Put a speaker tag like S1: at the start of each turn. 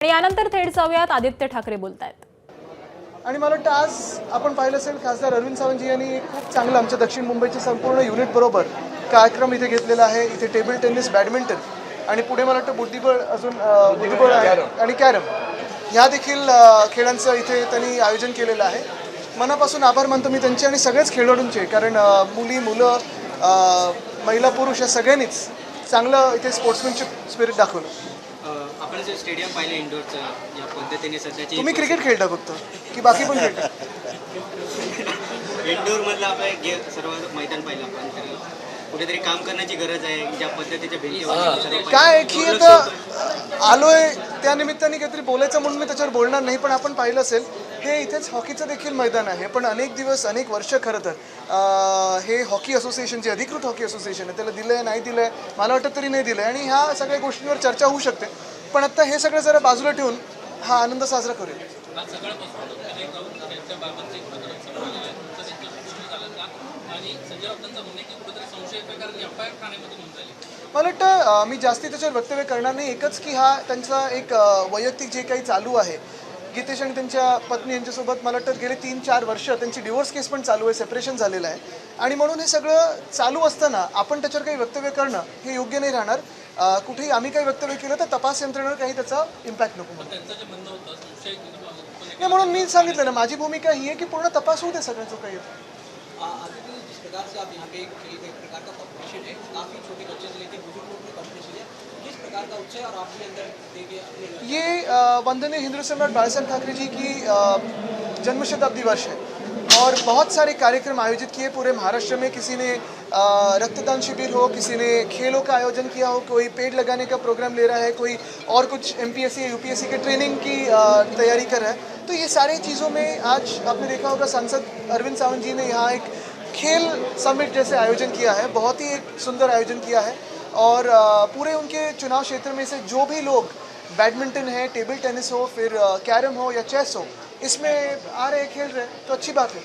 S1: आणि यानंतर थेट जाऊयात आदित्य ठाकरे बोलतायत।
S2: आणि मला वाटतं आज आपण पाहिलं असेल खासदार अरविंद सावंतजी यांनी खूप चांगलं आमच्या दक्षिण मुंबईच्या संपूर्ण युनिट बरोबर कार्यक्रम इथे घेतलेला आहे। इथे टेबल टेनिस, बॅडमिंटन आणि पुढे मला वाटतं बुद्धिबळ अजून बुद्धिबळ आणि कॅरम ह्या देखील खेळांचं इथे त्यांनी आयोजन केलेलं आहे। मनापासून आभार मानतो मी त्यांचे आणि सगळेच खेळाडूंचे, कारण मुली मुलं महिला पुरुष या सगळ्यांनीच चांगलं इथे स्पोर्ट्समॅनशिप स्पिरिट दाखवलं।
S3: आपण जे स्टेडियम पाहिलं इंडोरचं या पद्धतीने सध्याची
S2: तुम्ही क्रिकेट खेळता फक्त की बाकी पण खेळता?
S3: इंडोरमधलं आपलं सर्व मैदान पाहिलं आपण, तर कुठेतरी काम करण्याची गरज आहे। ज्या पद्धतीच्या भिंती
S2: काय की आता आलोय त्या निमित्ताने काहीतरी बोलायचं म्हणून मी त्याच्यावर बोलणार नाही, पण आपण पाहिलं असेल हे इथेच हॉकीचं देखील मैदान आहे। पण अनेक दिवस अनेक वर्ष खरं तर हे हॉकी असोसिएशन जे अधिकृत हॉकी असोसिएशन आहे त्याला दिलं आहे नाही दिलं आहे मला वाटतं तरी नाही दिलं आहे, आणि ह्या सगळ्या गोष्टींवर चर्चा होऊ शकते। पण आत्ता हे सगळं जरा बाजूला ठेवून हा आनंद साजरा करूया। मला वाटतं मी जास्ती त्याच्यावर वक्तव्य करणार नाही। एकच की हा त्यांचा एक वैयक्तिक जे काही चालू आहे, गीतेश आणि त्यांच्या पत्नी यांच्यासोबत मला वाटतं गेले 3-4 वर्ष त्यांची डिवोर्स केस पण चालू आहे, सेपरेशन झालेलं आहे, आणि म्हणून हे सगळं चालू असताना आपण त्याच्यावर काही वक्तव्य करणं हे योग्य नाही राहणार। कुठेही आम्ही काही वक्तव्य केलं तर तपास यंत्रणेवर काही त्याचा इम्पॅक्ट नको नाही, म्हणून मी सांगितलं ना माझी भूमिका ही आहे की पूर्ण तपास होऊ दे सगळ्यांचं काही।
S4: जिस प्रकार से आप यहाँ पे एक प्रकार का कॉम्पिटिशन है, काफ़ी छोटे बच्चे से लेकर बुजुर्ग लोग में कॉम्पिटिशन है, किस प्रकार का उत्साह और आपके अंदर देखिए
S2: ये वंदनीय हिंदू सम्राट बाला ठाकरे जी की जन्म शताब्दी वर्ष है और बहुत सारे कार्यक्रम आयोजित किए पूरे महाराष्ट्र में। किसी ने रक्तदान शिविर हो, किसी ने खेलों का आयोजन किया हो, कोई पेड़ लगाने का प्रोग्राम ले रहा है, कोई और कुछ MPSC UPSC के ट्रेनिंग की तैयारी कर रहा है। तो ये सारे चीज़ों में आज आपने देखा होगा सांसद अरविंद सावंत जी ने यहाँ एक खेल समिट जैसे आयोजन किया है, बहुत ही एक सुंदर आयोजन किया है। और पूरे उनके चुनाव क्षेत्र में से जो भी लोग बैडमिंटन है, टेबल टेनिस हो, फिर कैरम हो या चेस हो, इसमें आ रहे खेल रहे, तो अच्छी बात है।